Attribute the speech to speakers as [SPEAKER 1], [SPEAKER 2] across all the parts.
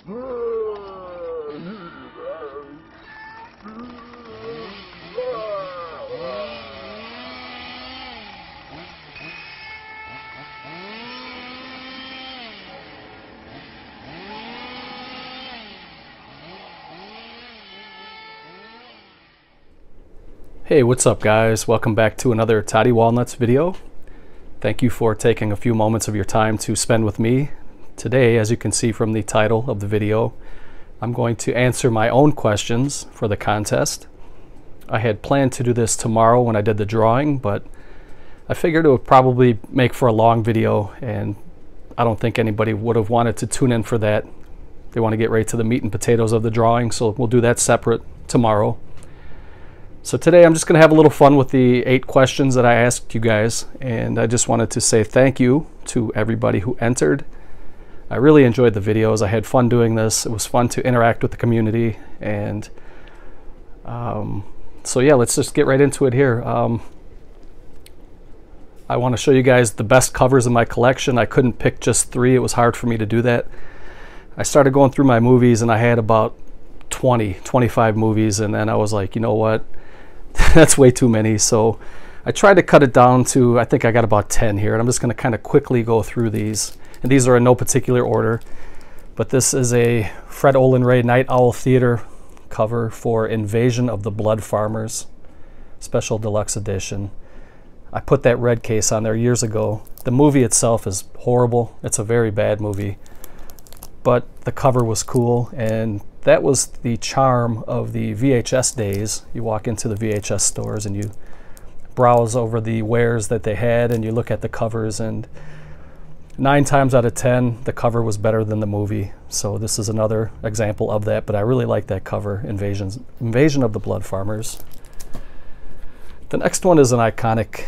[SPEAKER 1] Hey, what's up guys? Welcome back to another Toddy Walnuts video. Thank you for taking a few moments of your time to spend with me. Today, as you can see from the title of the video, I'm going to answer my own questions for the contest. I had planned to do this tomorrow when I did the drawing, but I figured it would probably make for a long video, and I don't think anybody would have wanted to tune in for that. They want to get right to the meat and potatoes of the drawing, so we'll do that separate tomorrow. So today I'm just going to have a little fun with the 8 questions that I asked you guys, and I just wanted to say thank you to everybody who entered. I really enjoyed the videos. I had fun doing this. It was fun to interact with the community, and so yeah, let's just get right into it here. I want to show you guys the best covers in my collection. I couldn't pick just 3. It was hard for me to do that. I started going through my movies and I had about 25 movies, and then I was like, you know what? That's way too many. So I tried to cut it down to, I think I got about 10 here, and I'm just going to kind of quickly go through these. And these are in no particular order, but this is a Fred Olen Ray Night Owl Theater cover for Invasion of the Blood Farmers, Special Deluxe Edition. I put that red case on there years ago. The movie itself is horrible. It's a very bad movie, but the cover was cool, and that was the charm of the VHS days. You walk into the VHS stores and you browse over the wares that they had, and you look at the covers, and 9 times out of 10 the cover was better than the movie. So this is another example of that, but I really like that cover, Invasion of the Blood Farmers. The next one is an iconic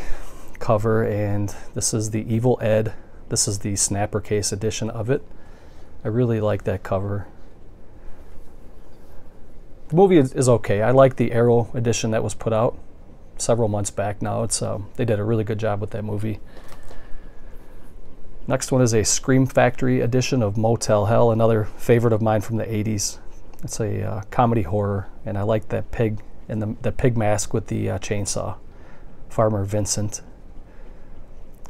[SPEAKER 1] cover, and this is the Evil Ed. This is the snapper case edition of it. I really like that cover. The movie is okay. I like the Arrow edition that was put out several months back now. It's they did a really good job with that movie. Next one is a Scream Factory edition of Motel Hell, another favorite of mine from the 80s. It's a comedy horror, and I like that pig and the pig mask with the chainsaw, Farmer Vincent.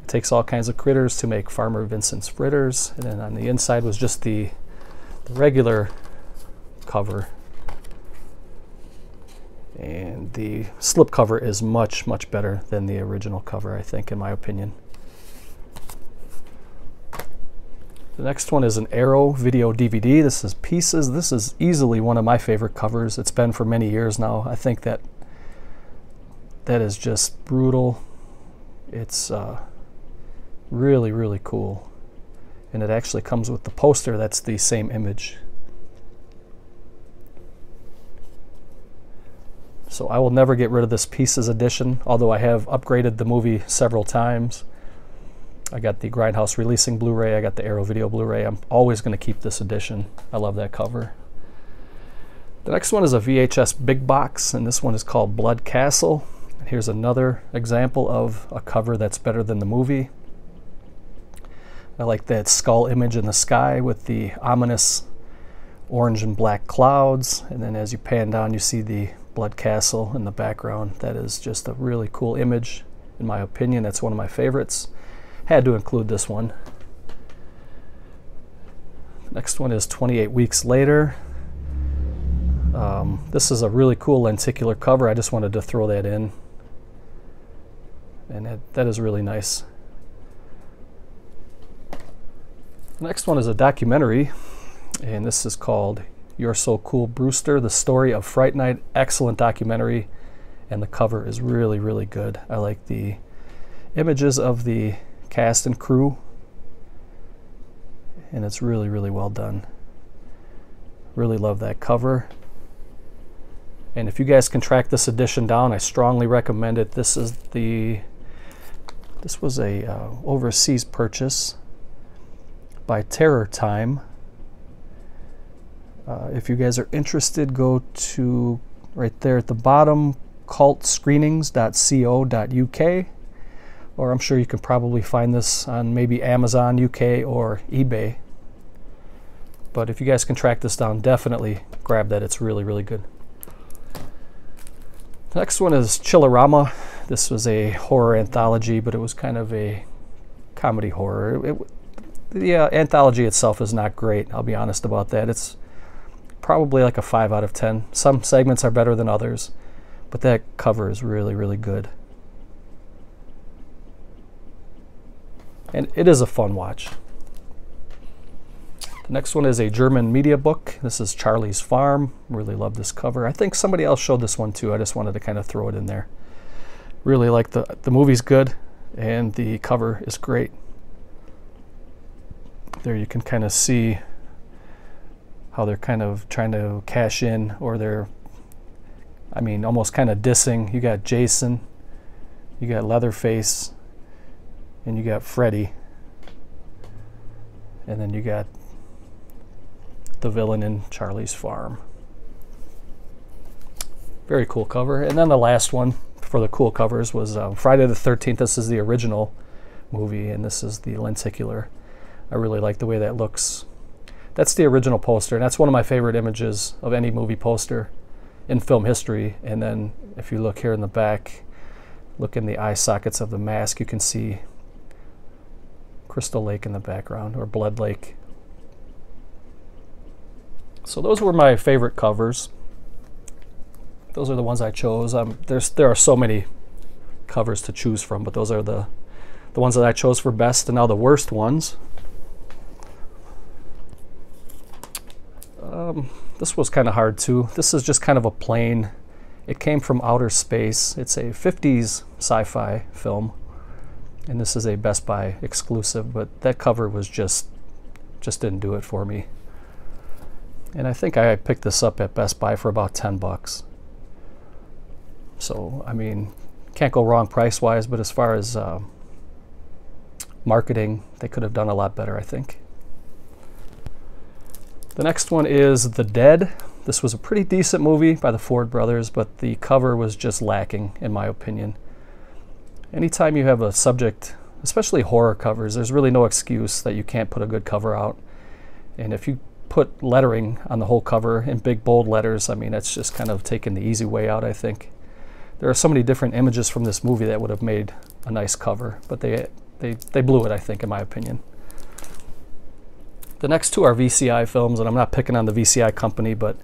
[SPEAKER 1] It takes all kinds of critters to make Farmer Vincent's fritters, and then on the inside was just the regular cover. And the slip cover is much, much better than the original cover, I think, in my opinion. The next one is an Arrow video DVD. This is Pieces. This is easily one of my favorite covers. It's been for many years now. I think that is just brutal. It's really, really cool. And it actually comes with the poster that's the same image. So I will never get rid of this Pieces edition, although I have upgraded the movie several times. I got the Grindhouse Releasing Blu-ray, I got the Arrow Video Blu-ray. I'm always going to keep this edition. I love that cover. The next one is a VHS big box, and this one is called Blood Castle. Here's another example of a cover that's better than the movie. I like that skull image in the sky with the ominous orange and black clouds, and then as you pan down you see the Blood Castle in the background. That is just a really cool image. In my opinion, that's one of my favorites. Had to include this one. Next one is 28 Weeks Later. This is a really cool lenticular cover. I just wanted to throw that in, and that is really nice. The next one is a documentary, and this is called You're So Cool, Brewster, The Story of Fright Night. Excellent documentary, and the cover is really, really good. I like the images of the cast and crew, and it's really, really well done. Really love that cover. And if you guys can track this edition down, I strongly recommend it. This was a overseas purchase by Terror Time. If you guys are interested, go to right there at the bottom, cultscreenings.co.uk, or I'm sure you can probably find this on maybe Amazon UK or eBay. But if you guys can track this down, definitely grab that. It's really, really good. The next one is Chillerama. This was a horror anthology, but it was kind of a comedy horror. The anthology itself is not great, I'll be honest about that. It's probably like a 5 out of 10. Some segments are better than others, but that cover is really, really good. And it is a fun watch. The next one is a German media book. This is Charlie's Farm. Really love this cover. I think somebody else showed this one too. I just wanted to kind of throw it in there. Really like the movie's good and the cover is great. There you can kind of see how they're kind of trying to cash in, or they're, I mean, almost kind of dissing. You got Jason, you got Leatherface, and you got Freddy. And then you got the villain in Charlie's Farm. Very cool cover. And then the last one for the cool covers was Friday the 13th. This is the original movie, and this is the lenticular. I really like the way that looks. That's the original poster, and that's one of my favorite images of any movie poster in film history. And then if you look here in the back, look in the eye sockets of the mask, you can see Crystal Lake in the background, or Blood Lake. So those were my favorite covers. Those are the ones I chose. There are so many covers to choose from, but those are the ones that I chose for best. And now the worst ones. This was kind of hard too. This is just kind of a plain, it came from outer space. It's a 50s sci-fi film, and this is a Best Buy exclusive, but that cover was just didn't do it for me. And I think I picked this up at Best Buy for about 10 bucks. So, I mean, can't go wrong price-wise, but as far as marketing, they could have done a lot better, I think. The next one is The Dead. This was a pretty decent movie by the Ford brothers, but the cover was just lacking, in my opinion. Anytime you have a subject, especially horror covers, there's really no excuse that you can't put a good cover out. And if you put lettering on the whole cover in big bold letters, I mean, that's just kind of taking the easy way out, I think. There are so many different images from this movie that would have made a nice cover, but they blew it, I think, in my opinion. The next two are VCI films, and I'm not picking on the VCI company, but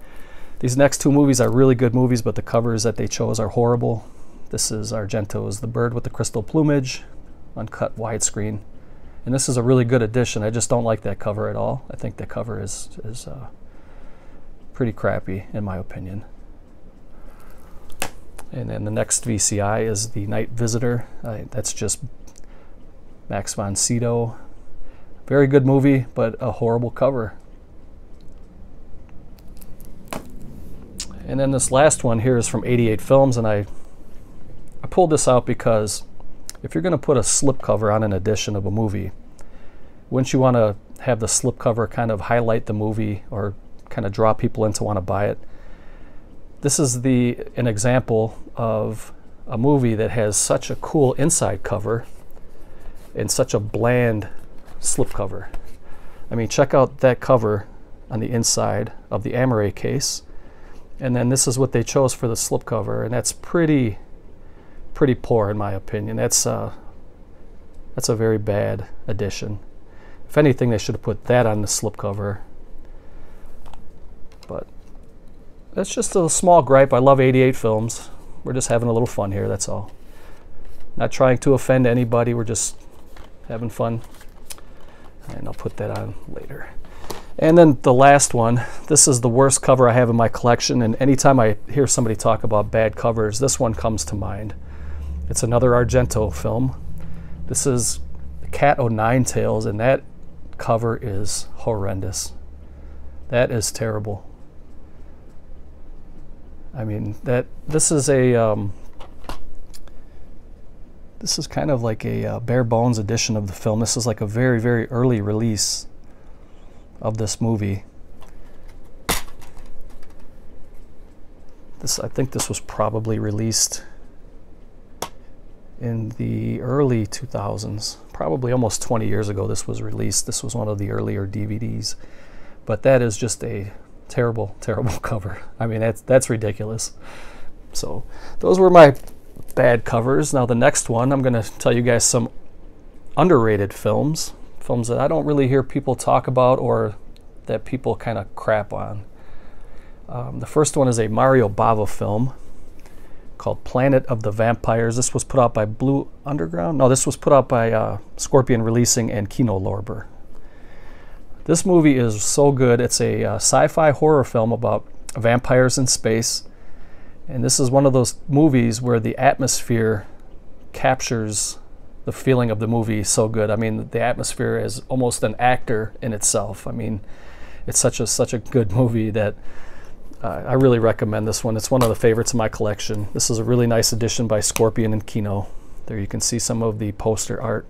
[SPEAKER 1] these next two movies are really good movies, but the covers that they chose are horrible. This is Argento's The Bird with the Crystal Plumage, uncut widescreen. And this is a really good addition. I just don't like that cover at all. I think the cover is pretty crappy, in my opinion. And then the next VCI is The Night Visitor. That's just Max von Sydow. Very good movie, but a horrible cover. And then this last one here is from 88 Films, and I pulled this out because if you're going to put a slipcover on an edition of a movie, wouldn't you want to have the slipcover kind of highlight the movie or kind of draw people in to want to buy it? This is an example of a movie that has such a cool inside cover and such a bland slipcover. I mean, check out that cover on the inside of the Amaray case, and then this is what they chose for the slipcover, and that's pretty poor, in my opinion. That's a very bad addition. If anything, they should have put that on the slipcover. But that's just a small gripe. I love 88 Films. We're just having a little fun here, that's all. Not trying to offend anybody, we're just having fun. And I'll put that on later. And then the last one, this is the worst cover I have in my collection, and anytime I hear somebody talk about bad covers, this one comes to mind. It's another Argento film. This is Cat O' Nine Tails, and that cover is horrendous. That is terrible. I mean, this is kind of like a bare bones edition of the film. This is like a very, very early release of this movie. I think this was probably released in the early 2000s, probably almost 20 years ago this was released. This was one of the earlier DVDs. but that is just a terrible, terrible cover. I mean, that's ridiculous. So those were my bad covers. Now the next one, I'm going to tell you guys some underrated films that I don't really hear people talk about or that people kind of crap on. The first one is a Mario Bava film called Planet of the Vampires. This was put out by Blue Underground. No, this was put out by Scorpion Releasing and Kino Lorber. This movie is so good. It's a sci-fi horror film about vampires in space. And this is one of those movies where the atmosphere captures the feeling of the movie so good. I mean, the atmosphere is almost an actor in itself. I mean, it's such a good movie that I really recommend this one. It's one of the favorites in my collection. This is a really nice edition by Scorpion and Kino. There you can see some of the poster art.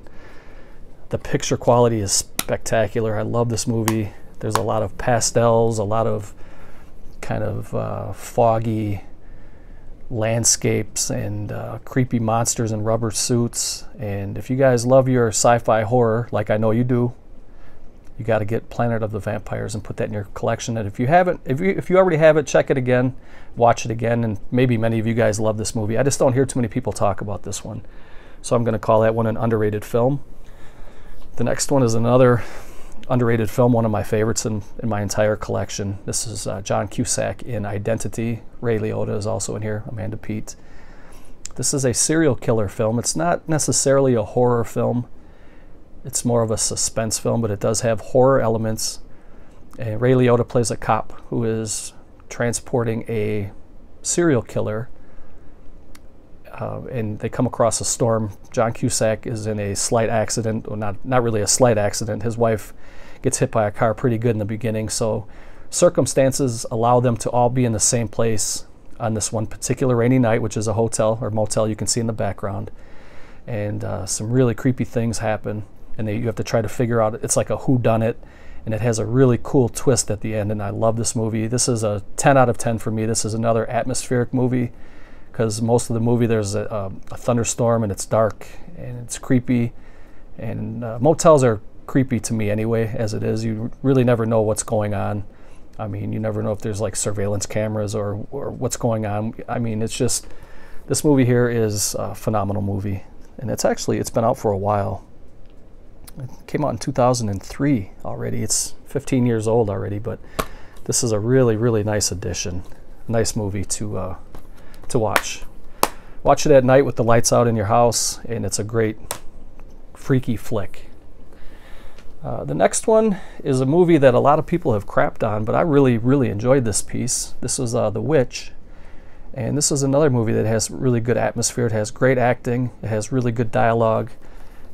[SPEAKER 1] The picture quality is spectacular. I love this movie. There's a lot of pastels, a lot of kind of foggy landscapes and creepy monsters in rubber suits. And if you guys love your sci-fi horror, like I know you do, you got to get Planet of the Vampires and put that in your collection. And if you haven't, if you already have it, check it again, watch it again, and maybe many of you guys love this movie. I just don't hear too many people talk about this one, so I'm going to call that one an underrated film. The next one is another underrated film, one of my favorites in my entire collection. This is John Cusack in Identity. Ray Liotta is also in here, Amanda Peet. This is a serial killer film. It's not necessarily a horror film. It's more of a suspense film, but it does have horror elements. And Ray Liotta plays a cop who is transporting a serial killer, and they come across a storm. John Cusack is in a slight accident, or not really a slight accident. His wife gets hit by a car pretty good in the beginning, so circumstances allow them to all be in the same place on this one particular rainy night, which is a hotel or motel you can see in the background. And some really creepy things happen, and you have to try to figure out, it's like a whodunit, and it has a really cool twist at the end, and I love this movie. This is a 10 out of 10 for me. This is another atmospheric movie, because most of the movie there's a thunderstorm, and it's dark, and it's creepy, and motels are creepy to me anyway, as it is. You really never know what's going on. I mean, you never know if there's like surveillance cameras or what's going on. I mean, it's just, this movie here is a phenomenal movie, and it's been out for a while. It came out in 2003 already. It's 15 years old already, but this is a really, really nice addition. Nice movie to watch. Watch it at night with the lights out in your house, and it's a great freaky flick. The next one is a movie that a lot of people have crapped on, but I really, really enjoyed this piece. This is The Witch, and this is another movie that has really good atmosphere. It has great acting, it has really good dialogue,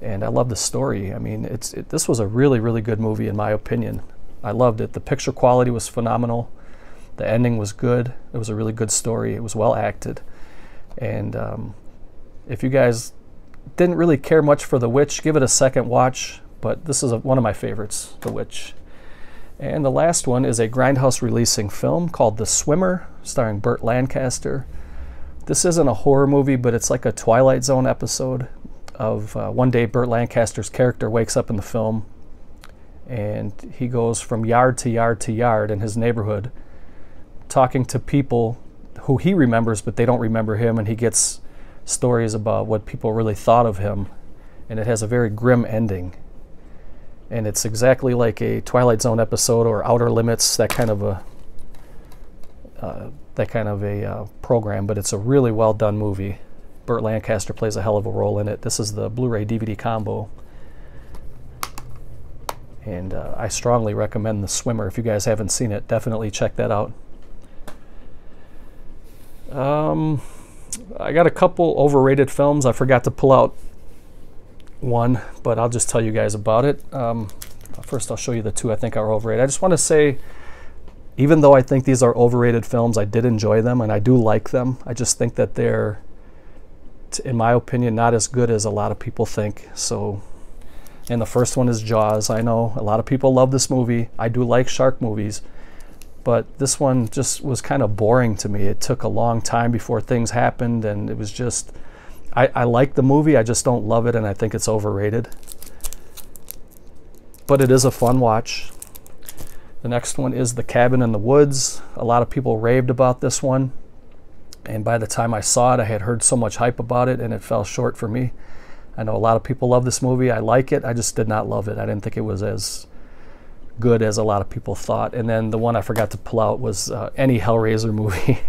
[SPEAKER 1] and I love the story. I mean, this was a really, really good movie in my opinion. I loved it. The picture quality was phenomenal. The ending was good. It was a really good story. It was well acted. And if you guys didn't really care much for The Witch, give it a second watch. But this is one of my favorites, The Witch. And the last one is a Grindhouse Releasing film called The Swimmer, starring Burt Lancaster. This isn't a horror movie, but it's like a Twilight Zone episode of one day Burt Lancaster's character wakes up in the film, and he goes from yard to yard to yard in his neighborhood, talking to people who he remembers, but they don't remember him, and he gets stories about what people really thought of him, and it has a very grim ending. And it's exactly like a Twilight Zone episode or Outer Limits, that kind of a program, but it's a really well done movie. Burt Lancaster plays a hell of a role in it. This is the Blu-ray DVD combo, and I strongly recommend The Swimmer. If you guys haven't seen it, definitely check that out. I got a couple overrated films. I forgot to pull out one, but I'll just tell you guys about it. First, I'll show you the two I think are overrated. I just want to say, even though I think these are overrated films, I did enjoy them, and I do like them. I just think that they're, in my opinion, not as good as a lot of people think. So, and the first one is Jaws. I know a lot of people love this movie. I do like shark movies, but this one just was kind of boring to me. It took a long time before things happened, and it was just, I like the movie, I just don't love it, and I think it's overrated. But it is a fun watch. The next one is The Cabin in the Woods. A lot of people raved about this one, and by the time I saw it, I had heard so much hype about it, and it fell short for me. I know a lot of people love this movie. I like it. I just did not love it. I didn't think it was as good as a lot of people thought. And then the one I forgot to pull out was any Hellraiser movie.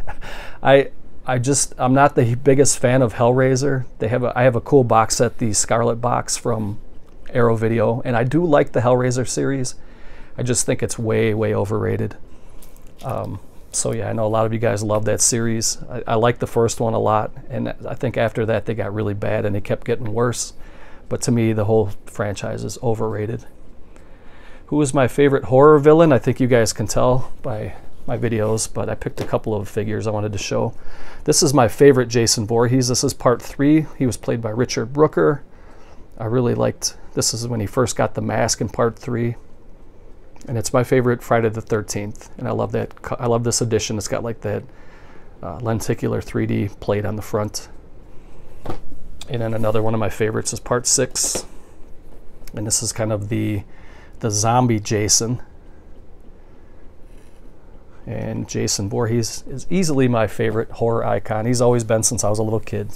[SPEAKER 1] I'm not the biggest fan of Hellraiser. I have a cool box set, the Scarlet box from Arrow Video, and I do like the Hellraiser series. I just think it's way, way overrated. So yeah, I know a lot of you guys love that series. I like the first one a lot, and I think after that they got really bad and they kept getting worse. But to me, the whole franchise is overrated. Who is my favorite horror villain? I think you guys can tell by my videos, but I picked a couple of figures I wanted to show. This is my favorite Jason Voorhees. This is part 3. He was played by Richard Brooker. I really liked, this is when he first got the mask in part 3. And it's my favorite Friday the 13th. And I love that. I love this edition. It's got like that lenticular 3D plate on the front. And then another one of my favorites is part 6. And this is kind of the zombie Jason. And Jason Voorhees is easily my favorite horror icon. He's always been since I was a little kid.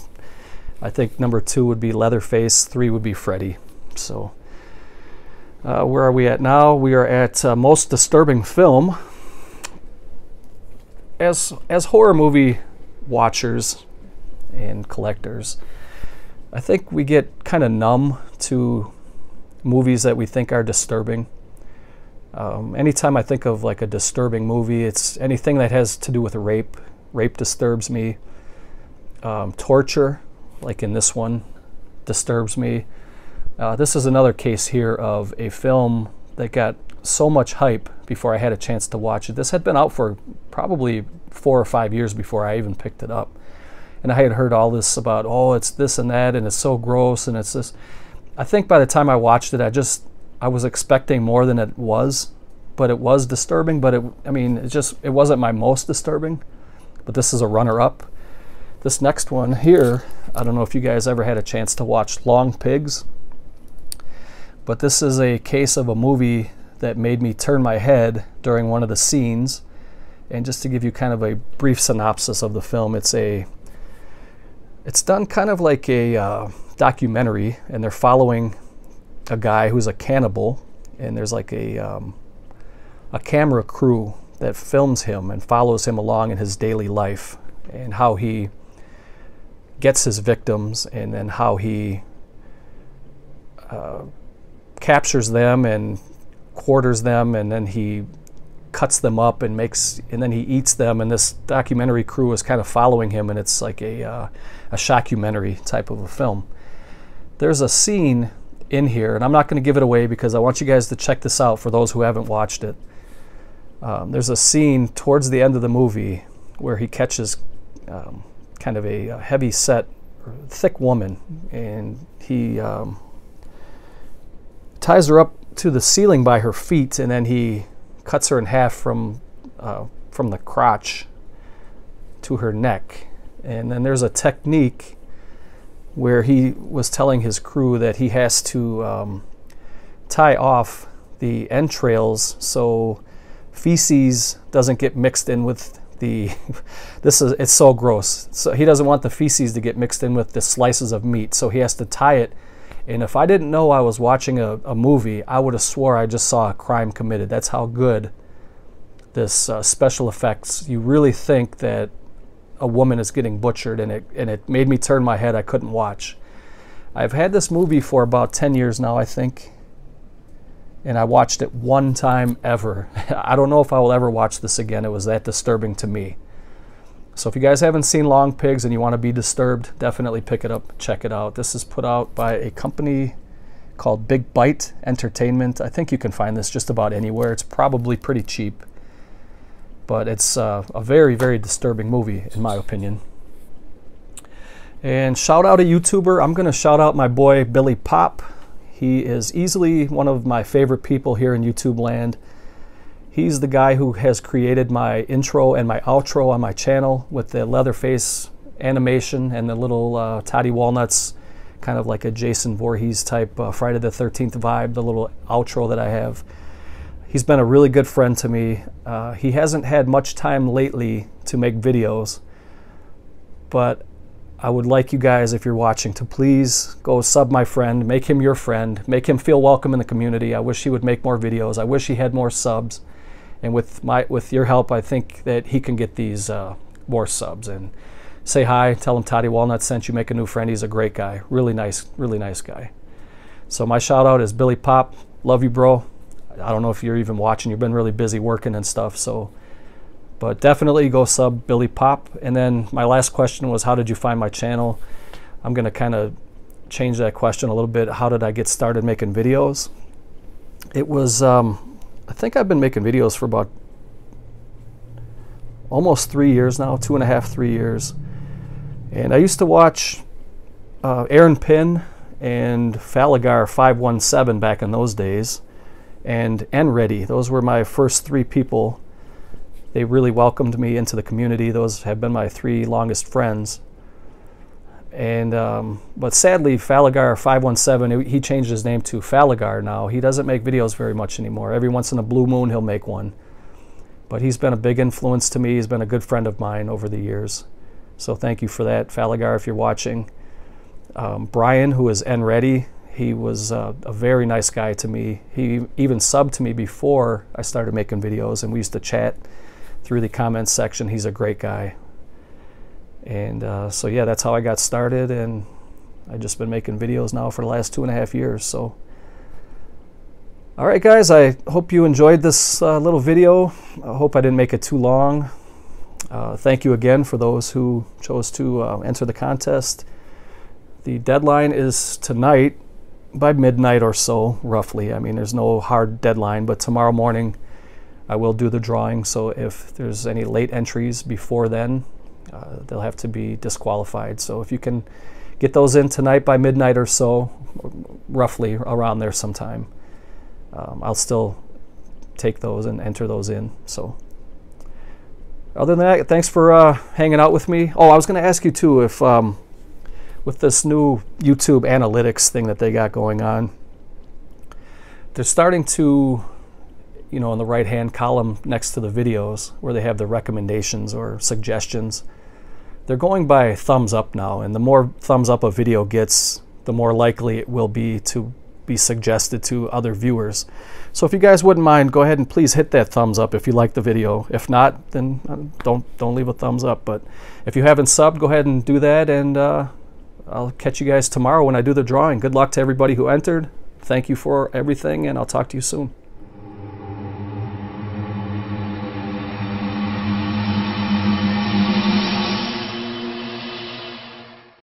[SPEAKER 1] I think number 2 would be Leatherface, 3 would be Freddy. So where are we at now? We are at most disturbing film. As horror movie watchers and collectors, I think we get kind of numb to movies that we think are disturbing. Anytime I think of like a disturbing movie, it's anything that has to do with rape. Rape disturbs me. Torture, like in this one, disturbs me. This is another case here of a film that got so much hype before I had a chance to watch it. This had been out for probably 4 or 5 years before I even picked it up. And I had heard all this about, oh, it's this and that, and it's so gross, and it's this. I think by the time I watched it, I was expecting more than it was, but it was disturbing, but it wasn't my most disturbing, but this is a runner-up. This next one here, I don't know if you guys ever had a chance to watch Long Pigs, but this is a case of a movie that made me turn my head during one of the scenes. And just to give you kind of a brief synopsis of the film, it's done kind of like a documentary, and they're following a guy who's a cannibal, and there's like a camera crew that films him and follows him along in his daily life and how he gets his victims, and then how he captures them and quarters them, and then he cuts them up and then he eats them. And this documentary crew is kind of following him, and it's like a shockumentary type of a film. There's a scene in here, and I'm not going to give it away because I want you guys to check this out for those who haven't watched it. There's a scene towards the end of the movie where he catches kind of a heavy set, thick woman, and he ties her up to the ceiling by her feet, and then he cuts her in half from the crotch to her neck. And then there's a technique where he was telling his crew that he has to tie off the entrails so feces doesn't get mixed in with the it's so gross. So he doesn't want the feces to get mixed in with the slices of meat, so he has to tie it. And if I didn't know I was watching a movie, I would have swore I just saw a crime committed. That's how good this special effects. You really think that a woman is getting butchered, and it made me turn my head. I couldn't watch. I've had this movie for about 10 years now, I think, and I watched it one time ever. I don't know if I will ever watch this again. It was that disturbing to me. So if you guys haven't seen Long Pigs and you want to be disturbed, definitely pick it up, check it out. This is put out by a company called Big Bite Entertainment. I think you can find this just about anywhere. It's probably pretty cheap, but it's a very, very disturbing movie in my opinion. And shout out a YouTuber. I'm going to shout out my boy Billy Pop. He is easily one of my favorite people here in YouTube land. He's the guy who has created my intro and my outro on my channel with the Leatherface animation and the little Toddy Walnuts, kind of like a Jason Voorhees type Friday the 13th vibe, the little outro that I have. He's been a really good friend to me. He hasn't had much time lately to make videos, but I would like you guys, if you're watching, to please go sub my friend, make him your friend, make him feel welcome in the community. I wish he would make more videos. I wish he had more subs. And with your help, I think that he can get these more subs. And say hi, tell him Toddy Walnut sent you, make a new friend. He's a great guy, really nice guy. So my shout out is Billy Pop. Love you, bro. I don't know if you're even watching. You've been really busy working and stuff. So, but definitely go sub Billy Pop. And then my last question was, how did you find my channel? I'm gonna kind of change that question a little bit. How did I get started making videos? It was I think I've been making videos for about almost 3 years now, 2.5, 3 years. And I used to watch Aaron Pinn and Falagar 517 back in those days, and Ready. Those were my first 3 people. They really welcomed me into the community. Those have been my 3 longest friends. And but sadly, Falagar 517, he changed his name to Falagar now. He doesn't make videos very much anymore. Every once in a blue moon, he'll make one. But he's been a big influence to me. He's been a good friend of mine over the years. So thank you for that, Falagar, if you're watching. Brian, who is Ready, he was a very nice guy to me. He even subbed to me before I started making videos, and we used to chat through the comments section. He's a great guy. And so yeah, that's how I got started, and I've just been making videos now for the last 2.5 years. So all right, guys, I hope you enjoyed this little video. I hope I didn't make it too long. Thank you again for those who chose to enter the contest. The deadline is tonight by midnight or so, roughly. I mean, there's no hard deadline, but tomorrow morning I will do the drawing. So if there's any late entries before then, they'll have to be disqualified. So if you can get those in tonight by midnight or so, roughly around there sometime, I'll still take those and enter those in. So other than that, thanks for hanging out with me. Oh, I was going to ask you too, if with this new YouTube analytics thing that they got going on, they're starting to, you know, in the right hand column next to the videos where they have the recommendations or suggestions, they're going by thumbs up now. And the more thumbs up a video gets, the more likely it will be to be suggested to other viewers. So if you guys wouldn't mind, go ahead and please hit that thumbs up if you like the video. If not, then don't leave a thumbs up. But if you haven't subbed, go ahead and do that, and I'll catch you guys tomorrow when I do the drawing. Good luck to everybody who entered. Thank you for everything, and I'll talk to you soon.